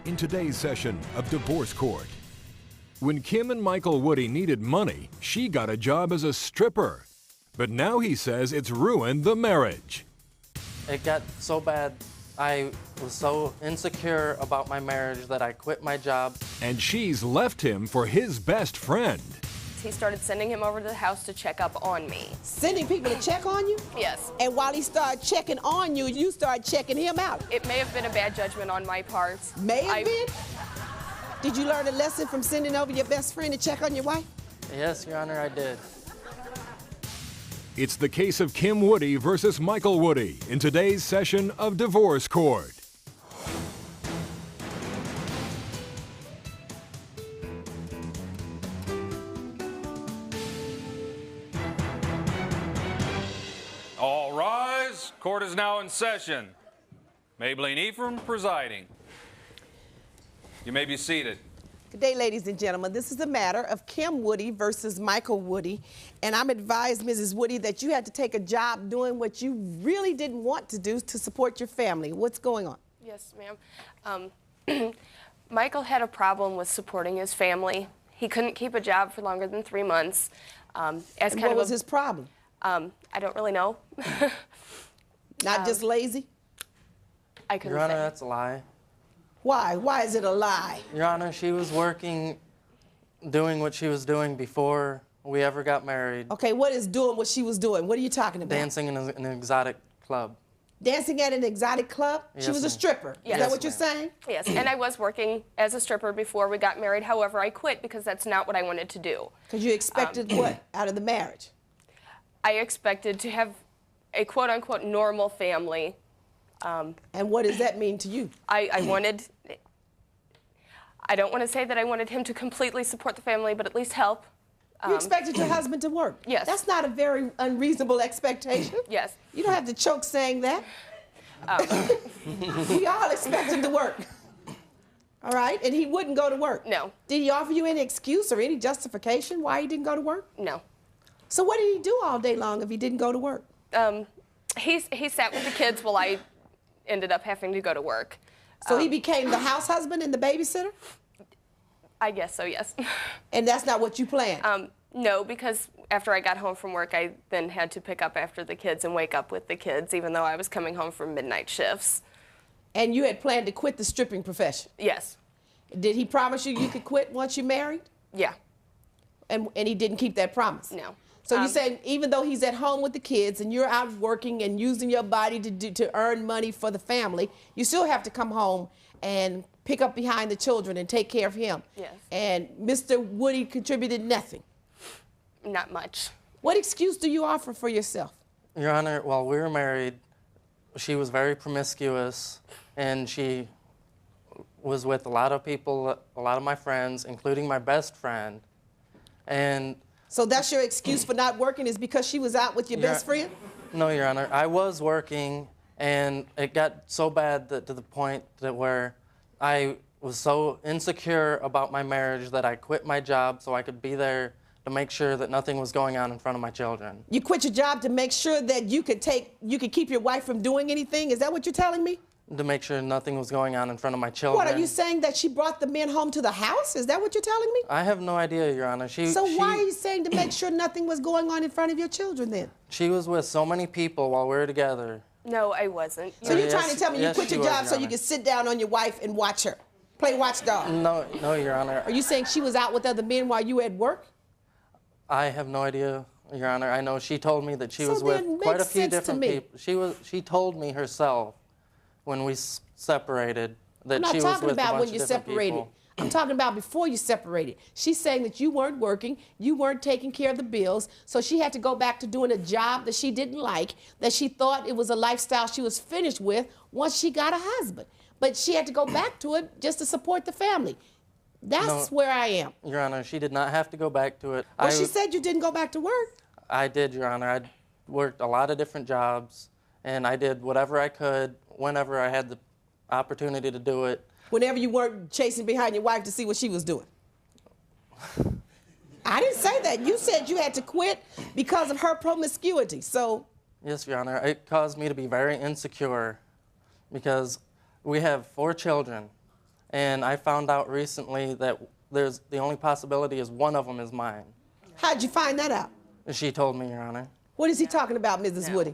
in today's session of Divorce Court. When Kim and Michael Woody needed money, she got a job as a stripper. But now he says it's ruined the marriage. It got so bad, I was so insecure about my marriage that I quit my job. And she's left him for his best friend. He started sending him over to the house to check up on me. Sending people to check on you? Yes. And while he started checking on you, you started checking him out? It may have been a bad judgment on my part. May have been? Did you learn a lesson from sending over your best friend to check on your wife? Yes, Your Honor, I did. It's the case of Kim Woody versus Michael Woody in today's session of Divorce Court. All rise. Court is now in session. Maybelline Ephraim presiding. You may be seated. Good day, ladies and gentlemen. This is the matter of Kim Woody versus Michael Woody. And I'm advised, Mrs. Woody, that you had to take a job doing what you really didn't want to do to support your family. What's going on? Yes, ma'am. Michael had a problem with supporting his family. He couldn't keep a job for longer than 3 months. What was his problem? I don't really know. Not just lazy? I couldn't Your Honor, say. that's a lie. Why? Why is it a lie? Your Honor, she was working, doing what she was doing before we ever got married. Okay, what is doing what she was doing? What are you talking about? Dancing in an exotic club. Dancing at an exotic club? Yes, She was a ma'am. stripper. Yes, Is that what ma'am. you're saying? Yes, and I was working as a stripper before we got married. However, I quit because that's not what I wanted to do. Because you expected what out of the marriage? I expected to have a quote-unquote normal family. And what does that mean to you? I wanted, I don't want to say that I wanted him to completely support the family, but at least help. You expected your husband to work? Yes. That's not a very unreasonable expectation. Yes. You don't have to choke saying that. We all expect him to work. All right? And he wouldn't go to work? No. Did he offer you any excuse or any justification why he didn't go to work? No. So what did he do all day long if he didn't go to work? He sat with the kids while I ended up having to go to work. So he became the house husband and the babysitter? I guess so, yes. And that's not what you planned? No, because after I got home from work, I then had to pick up after the kids and wake up with the kids, even though I was coming home from midnight shifts. And you had planned to quit the stripping profession? Yes. Did he promise you you could quit once you married? Yeah. And he didn't keep that promise? No. So you're saying even though he's at home with the kids and you're out working and using your body to earn money for the family, you still have to come home and pick up behind the children and take care of him? Yes. And Mr. Woody contributed nothing? Not much. What excuse do you offer for yourself? Your Honor, while we were married, she was very promiscuous, and she was with a lot of people, a lot of my friends, including my best friend. And So that's your excuse for not working is because she was out with your best friend? no, Your Honor, I was working, and it got so bad that, to the point that where I was so insecure about my marriage that I quit my job so I could be there to make sure that nothing was going on in front of my children. You quit your job to make sure that you could keep your wife from doing anything? Is that what you're telling me? To make sure nothing was going on in front of my children. What, are you saying that she brought the men home to the house? Is that what you're telling me? I have no idea, Your Honor. So why are you saying to make sure nothing was going on in front of your children then? She was with so many people while we were together. No, I wasn't. So you're Yes, trying to tell me you yes, quit she your was, job Your so you Honor. could sit down on your wife and watch her, play watchdog? No, Your Honor. Are you saying she was out with other men while you were at work? I have no idea, Your Honor. I know she told me that she So was with then quite a makes few sense to different me. people. She told me herself when we separated that I'm not she was talking with a about bunch when of you different separated. people. I'm talking about before you separated. She's saying that you weren't working, you weren't taking care of the bills, so she had to go back to doing a job that she didn't like, that she thought it was a lifestyle she was finished with once she got a husband. But she had to go back to it just to support the family. That's where I am. Your Honor, she did not have to go back to it. Well, she said you didn't go back to work. I did, Your Honor. I worked a lot of different jobs, and I did whatever I could whenever I had the opportunity to do it. Whenever you weren't chasing behind your wife to see what she was doing. I didn't say that. You said you had to quit because of her promiscuity. So Yes, Your Honor. It caused me to be very insecure because we have 4 children, and I found out recently that the only possibility is one of them is mine. How'd you find that out? She told me, Your Honor. What is he talking about, Mrs. Woody?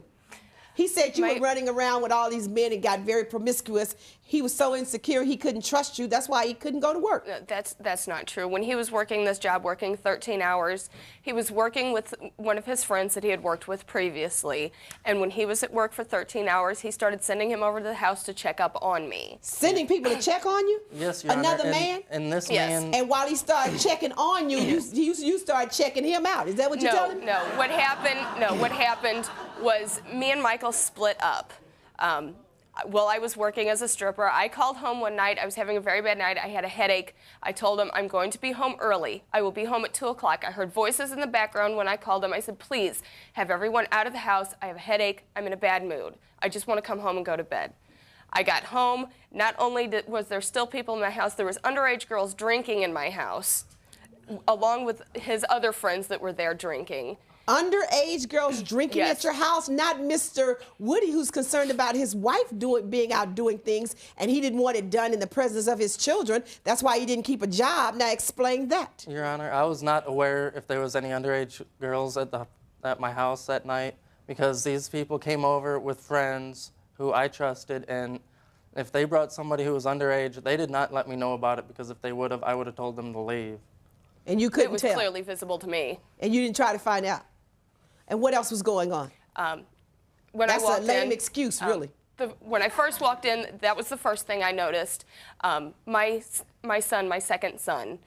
He said you were running around with all these men and got very promiscuous. He was so insecure he couldn't trust you. That's why he couldn't go to work. That's not true. When he was working this job, working 13 hours, he was working with one of his friends that he had worked with previously. And when he was at work for 13 hours, he started sending him over to the house to check up on me. Sending people to check on you? Yes, Your Honor. Another man? And this Yes. man... And while he started checking on you, you started checking him out. Is that what you're telling me? No. What happened was me and Michael split up. While I was working as a stripper, I called home one night. I was having a very bad night. I had a headache. I told him, I'm going to be home early. I will be home at 2 o'clock. I heard voices in the background when I called him. I said, please, have everyone out of the house. I have a headache. I'm in a bad mood. I just want to come home and go to bed. I got home. Not only was there still people in my house, there was underage girls drinking in my house, along with his other friends that were there drinking. Underage girls drinking at your house, not Mr. Woody, who's concerned about his wife being out doing things, and he didn't want it done in the presence of his children. That's why he didn't keep a job. Now explain that. Your Honor, I was not aware if there was any underage girls at my house that night, because these people came over with friends who I trusted, and if they brought somebody who was underage, they did not let me know about it, because if they would have, I would have told them to leave. And you couldn't tell? It was clearly visible to me. And you didn't try to find out? And what else was going on? That's a lame excuse, really. When I first walked in, that was the first thing I noticed. My second son,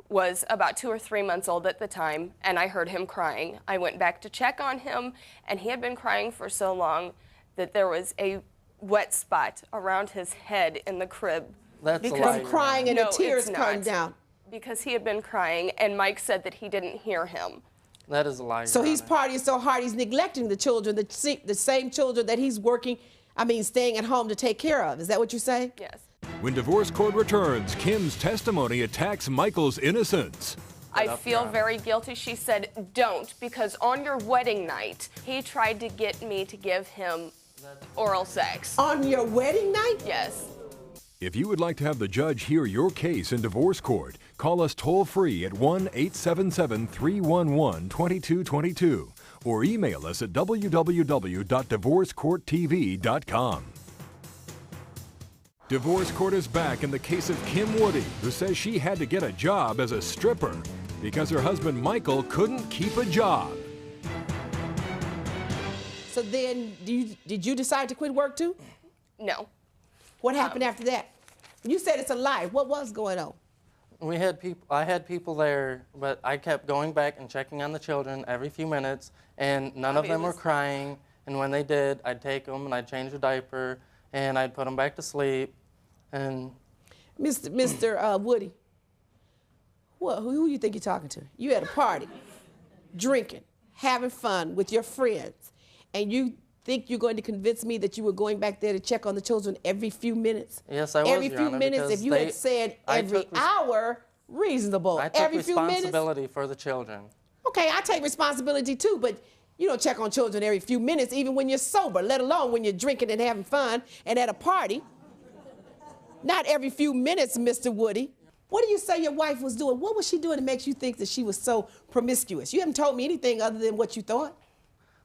was about 2 or 3 months old at the time, and I heard him crying. I went back to check on him, and he had been crying for so long that there was a wet spot around his head in the crib. That's a lie. From crying and the tears come down. Because he had been crying, and Mike said that he didn't hear him. That is a lie. So he's partying so hard, he's neglecting the children, the same children that he's staying at home to take care of. Is that what you're saying? Yes. When divorce court returns, Kim's testimony attacks Michael's innocence. I feel very guilty. She said, don't, because on your wedding night, he tried to get me to give him oral sex. On your wedding night? Yes. If you would like to have the judge hear your case in divorce court, call us toll-free at 1-877-311-2222 or email us at www.divorcecourttv.com. Divorce Court is back in the case of Kim Woody, who says she had to get a job as a stripper because her husband Michael couldn't keep a job. So then, did you decide to quit work too? No. What happened after that? You said it's a lie. What was going on? I had people there, but I kept going back and checking on the children every few minutes, and none of them were crying. And when they did, I'd take them and I'd change their diaper and I'd put them back to sleep. And Mr. Woody, who you think you're talking to? You at a party, drinking, having fun with your friends, and you think you're going to convince me that you were going back there to check on the children every few minutes? Yes, I was, every Your few Honor, minutes. If you had said every hour, reasonable. I took every few minutes. responsibility for the children. Okay, I take responsibility too, but you don't check on children every few minutes, even when you're sober, let alone when you're drinking and having fun and at a party. Not every few minutes, Mr. Woody. What do you say your wife was doing? What was she doing to make you think that she was so promiscuous? You haven't told me anything other than what you thought.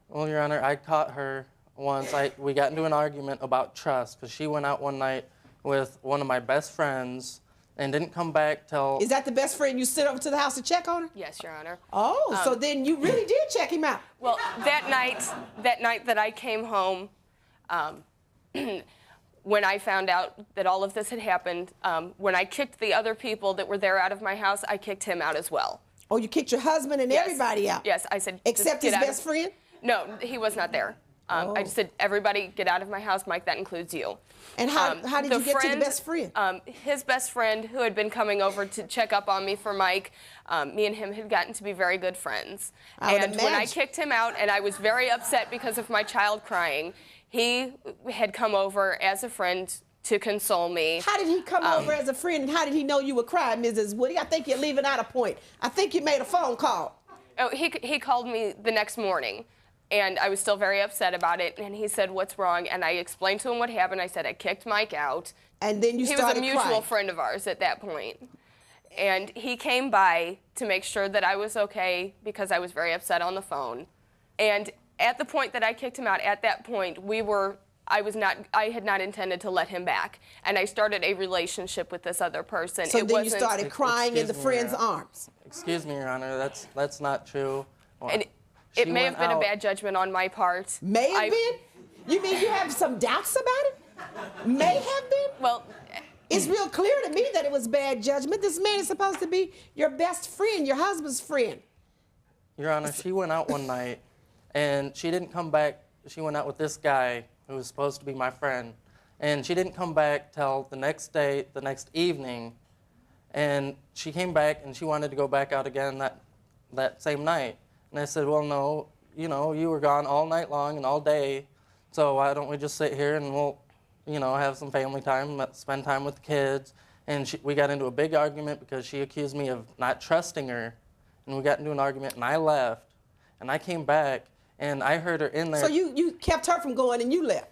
Well, Your Honor, I caught her once. We got into an argument about trust because she went out one night with one of my best friends and didn't come back till... Is that the best friend you sent over to the house to check on her? Yes, Your Honor. Oh, so then you really did check him out. Well, that night that I came home, when I found out that all of this had happened, when I kicked the other people that were there out of my house, I kicked him out as well. Oh, you kicked your husband and everybody out? Yes, I said... Except his best friend? No, he was not there. I just said, everybody get out of my house. Mike, that includes you. And how did you get to the best friend? His best friend, who had been coming over to check up on me for Mike, me and him had gotten to be very good friends. And when I kicked him out, and I was very upset because of my child crying, he had come over as a friend to console me. How did he come over as a friend, and how did he know you were crying, Mrs. Woody? I think you're leaving out a point. I think you made a phone call. Oh, he called me the next morning. And I was still very upset about it, and he said, what's wrong? And I explained to him what happened. I said, I kicked Mike out And then you He was started a mutual crying. friend of ours at that point. And he came by to make sure that I was okay because I was very upset on the phone. And at the point that I kicked him out, at that point, I had not intended to let him back. And I started a relationship with this other person. So then you started crying in the Excuse me, friend's arms. Excuse me, Your Honor, that's not true. Well, And she it may have went been a out- bad judgment on my part. May have been? You mean you have some doubts about it? May have been? Well, It's real clear to me that it was bad judgment. This man is supposed to be your best friend, your husband's friend. Your Honor, she went out one night, and she didn't come back. She went out with this guy who was supposed to be my friend, and she didn't come back till the next day, the next evening, and she came back and she wanted to go back out again that same night. And I said, well, no, you were gone all night long and all day, so why don't we just sit here and we'll, have some family time, spend time with the kids. And we got into a big argument because she accused me of not trusting her. And we got into an argument, and I left. And I came back, and I heard her in there. So you kept her from going and you left?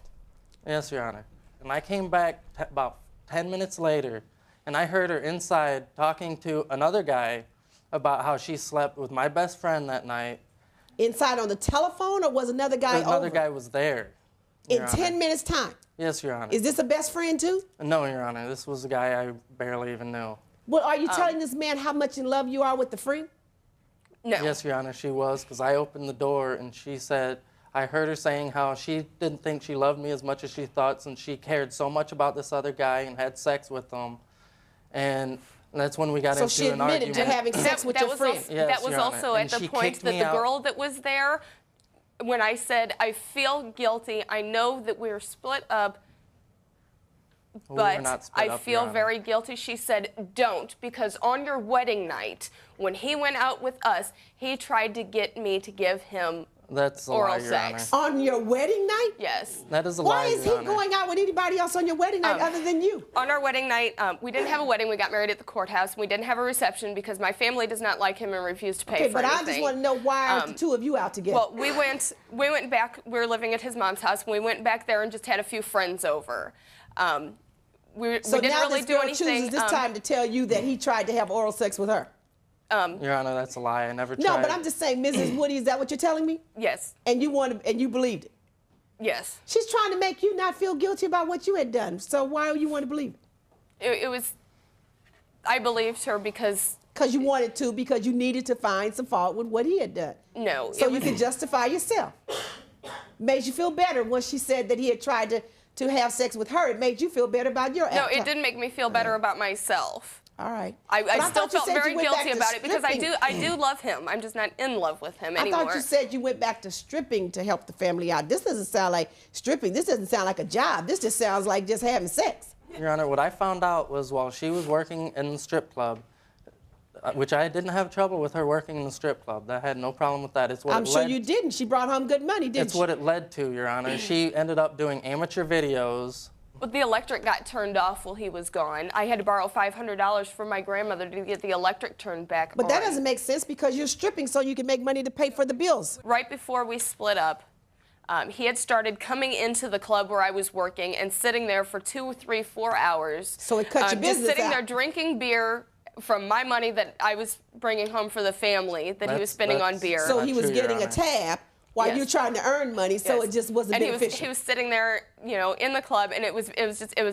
Yes, Your Honor. And I came back about 10 minutes later, and I heard her inside talking to another guy about how she slept with my best friend that night. Inside on the telephone, or was another guy over? Another guy was there. In Your 10 Honor. minutes' time? Yes, Your Honor. Is this a best friend too? No, Your Honor. This was a guy I barely even knew. Well, are you telling this man how much in love you are with the friend? no. Yes, Your Honor, she was, because I opened the door and she said, I heard her saying how she didn't think she loved me as much as she thought, since she cared so much about this other guy and had sex with him. And that's when we got So into she an admitted argument. to having sex with your friend? Yes, that was Your Honor. also And at the she point kicked that me the out. girl that was there, when I said, I feel guilty, I know that we're split up, We were but not split I up, feel Your Honor. very guilty. She said, don't, because on your wedding night, when he went out with us, he tried to get me to give him That's a oral lie, Your sex. Honor. On your wedding night? Yes. That is a Why lie, is he Your Honor. going out with anybody else on your wedding night other than you? On our wedding night, we didn't have a wedding. We got married at the courthouse. We didn't have a reception because my family does not like him and refused to pay Okay, for but anything. I just want to know why aren't the two of you out together? Well, we went back. We were living at his mom's house. We went back there and just had a few friends over. We so didn't now really this do girl anything. chooses this time to tell you that he tried to have oral sex with her. Your Honor, that's a lie. I never tried. No, but I'm just saying, Mrs. Woody, is that what you're telling me? Yes. And you believed it? Yes. She's trying to make you not feel guilty about what you had done. So why do you want to believe it? It was. I believed her because Because you wanted to, because you needed to find some fault with what he had done. no. So it you was, could justify yourself. Made you feel better when she said that he had tried to have sex with her. It made you feel better about your no, outcome. it didn't make me feel better about myself. All right. I But still thought you felt said you very went back guilty to about it because I stripping. do love him. I'm just not in love with him I anymore. thought you said you went back to stripping to help the family out. This doesn't sound like stripping. This doesn't sound like a job. This just sounds like just having sex. Your Honor, what I found out was while she was working in the strip club, which I didn't have trouble with her working in the strip club. I had no problem with that. It's what I'm it sure led you didn't. She brought home good money, didn't It's she? what it led to, Your Honor. She ended up doing amateur videos. But the electric got turned off while he was gone. I had to borrow $500 from my grandmother to get the electric turned back But on. that doesn't make sense because you're stripping so you can make money to pay for the bills. Right before we split up, he had started coming into the club where I was working and sitting there for 2, 3, 4 hours. So it cut your business Just sitting out. there drinking beer from my money that I was bringing home for the family that he was spending on beer. So Not he was true, Your getting a Honor. tab while Yes. you're trying to earn money, so Yes. it just wasn't and beneficial. he was sitting there, in the club, and it was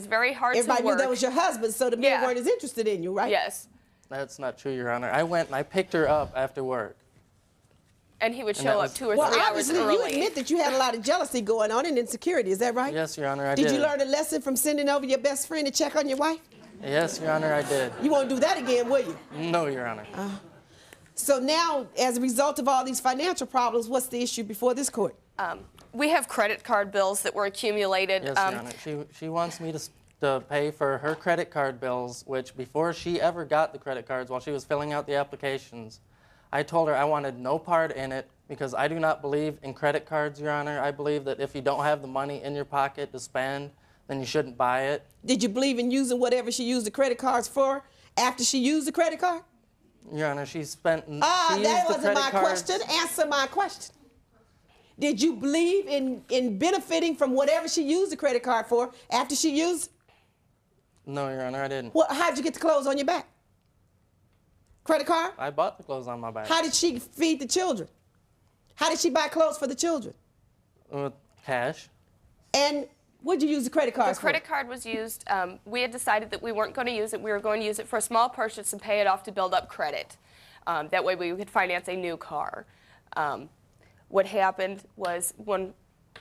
very hard Everybody to work. knew that was your husband, so the men Yeah. weren't as interested in you, right? Yes, That's not true, Your Honor. I went and I picked her up after work. and he would And that show up was- 2 or Well, 3 hours obviously, early. you admit that you had a lot of jealousy going on and insecurity. Is that right? Yes, Your Honor, I Did did. you learn a lesson from sending over your best friend to check on your wife? Yes, Your Honor, I did. You won't do that again, will you? No, Your Honor. So now, as a result of all these financial problems, what's the issue before this court? We have credit card bills that were accumulated. Yes, Your Honor. She wants me to pay for her credit card bills, which before she ever got the credit cards, while she was filling out the applications, I told her I wanted no part in it because I do not believe in credit cards, Your Honor. I believe that if you don't have the money in your pocket to spend, then you shouldn't buy it. Did you believe in using whatever she used the credit cards for after she used the credit card? Your Honor, she spent. Ah, she that used the wasn't my credit cards. question. Answer my question. Did you believe in benefiting from whatever she used the credit card for after she used it? No, Your Honor, I didn't. Well, how'd you get the clothes on your back? Credit card? I bought the clothes on my back. How did she feed the children? How did she buy clothes for the children? With cash. And what did you use the credit card for? The credit card was used, we had decided that we weren't going to use it. We were going to use it for a small purchase and pay it off to build up credit. That way we could finance a new car. What happened was when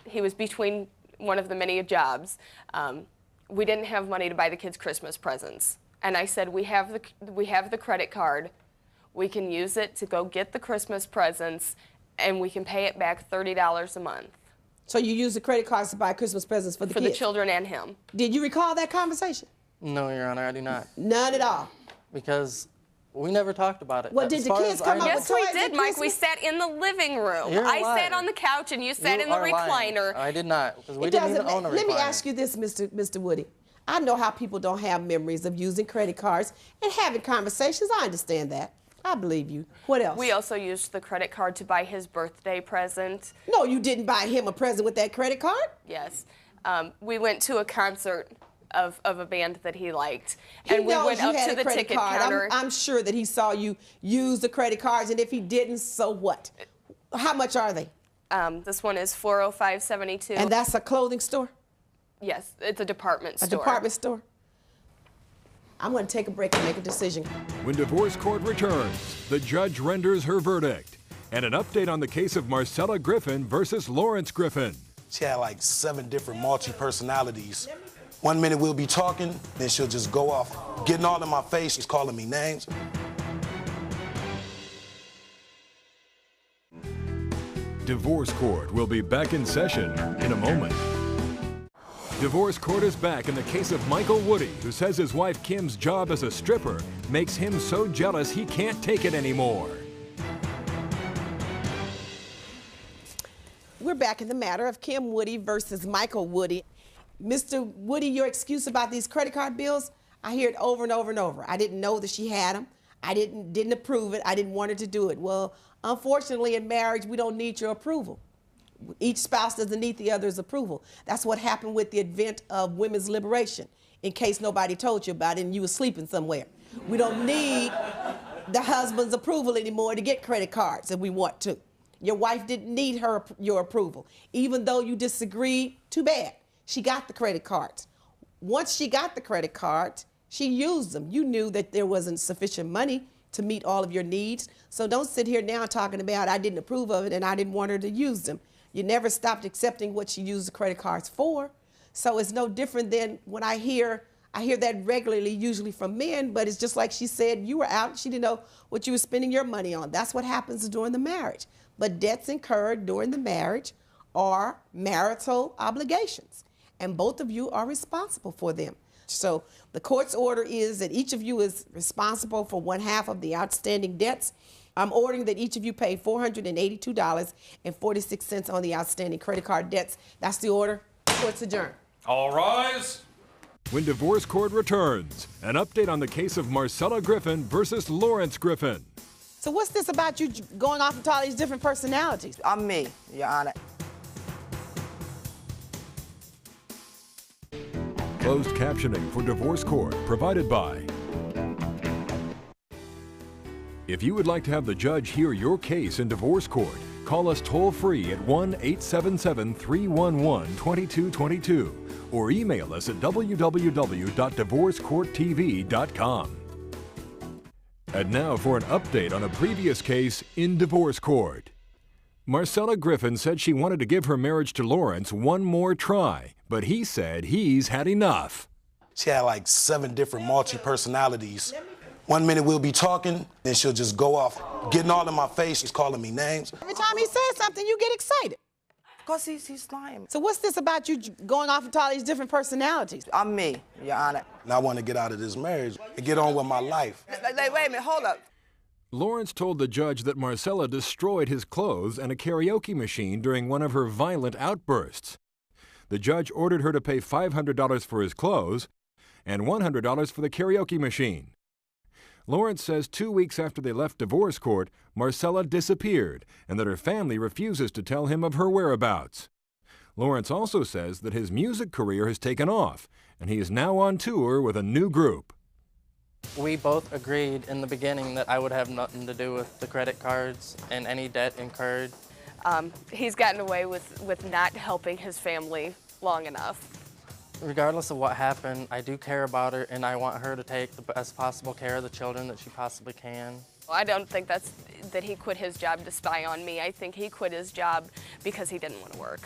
he was between one of the many jobs, we didn't have money to buy the kids Christmas presents. And I said, we have the credit card. We can use it to go get the Christmas presents, and we can pay it back $30 a month. So you used the credit cards to buy Christmas presents for the kids? For the children and him. Did you recall that conversation? No, Your Honor, I do not. None at all. Because we never talked about it. Well, As did the far kids as come I up know- with Yes, we toys did, at Mike. We Christmas? sat in the living room. You're a I liar. sat on the couch and you sat You in the are lying. recliner. I did not, because we It didn't even doesn't own a recliner. Let me ask you this, Mr. Woody. I know how people don't have memories of using credit cards and having conversations. I understand that. I believe you. What else? We also used the credit card to buy his birthday present. No, you didn't buy him a present with that credit card? Yes. We went to a concert of a band that he liked. He And we knows went you up had to a the credit ticket card. counter. I'm sure that he saw you use the credit cards, and if he didn't, so what? How much are they? This one is $405.72. And that's a clothing store? Yes, it's a department A store. department store? I'm going to take a break and make a decision. When divorce court returns, the judge renders her verdict. And an update on the case of Marcella Griffin versus Lawrence Griffin. She had like 7 different multi-personalities. One minute we'll be talking, then she'll just go off, getting all in my face, she's calling me names. Divorce Court will be back in session in a moment. Divorce Court is back in the case of Michael Woody, who says his wife Kim's job as a stripper makes him so jealous he can't take it anymore. We're back in the matter of Kim Woody versus Michael Woody. Mr. Woody, your excuse about these credit card bills, I hear it over and over and over. I didn't know that she had them. I didn't approve it. I didn't want her to do it. Well, unfortunately, in marriage, we don't need your approval. Each spouse doesn't need the other's approval. That's what happened with the advent of women's liberation, in case nobody told you about it and you were sleeping somewhere. We don't need the husband's approval anymore to get credit cards if we want to. Your wife didn't need your approval. Even though you disagreed, too bad. She got the credit cards. Once she got the credit cards, she used them. You knew that there wasn't sufficient money to meet all of your needs. So don't sit here now talking about I didn't approve of it and I didn't want her to use them. You never stopped accepting what she used the credit cards for. So it's no different than when I hear that regularly, usually from men, but it's just like she said, you were out, she didn't know what you were spending your money on. That's what happens during the marriage. But debts incurred during the marriage are marital obligations, and both of you are responsible for them. So the court's order is that each of you is responsible for 1/2 of the outstanding debts. I'm ordering that each of you pay $482.46 on the outstanding credit card debts. That's the order. Court's adjourned. All rise. When Divorce Court returns, an update on the case of Marcella Griffin versus Lawrence Griffin. So what's this about you going off into all these different personalities? I'm me, Your Honor. Closed captioning for Divorce Court provided by. If you would like to have the judge hear your case in Divorce Court, call us toll-free at 1-877-311-2222 or email us at www.divorcecourttv.com. And now for an update on a previous case in Divorce Court. Marcella Griffin said she wanted to give her marriage to Lawrence one more try, but he said he's had enough. She had like 7 different multi-personalities. One minute we'll be talking, then she'll just go off, getting all in my face, she's calling me names. Every time he says something, you get excited. Because he's lying. So what's this about you going off into all these different personalities? I'm me, Your Honor. And I want to get out of this marriage and get on with my life. Wait a minute, hold up. Lawrence told the judge that Marcella destroyed his clothes and a karaoke machine during one of her violent outbursts. The judge ordered her to pay $500 for his clothes and $100 for the karaoke machine. Lawrence says 2 weeks after they left divorce court, Marcella disappeared and that her family refuses to tell him of her whereabouts. Lawrence also says that his music career has taken off and he is now on tour with a new group. We both agreed in the beginning that I would have nothing to do with the credit cards and any debt incurred. He's gotten away with not helping his family long enough. Regardless of what happened, I do care about her, and I want her to take the best possible care of the children that she possibly can. I don't think that he quit his job to spy on me. I think he quit his job because he didn't want to work.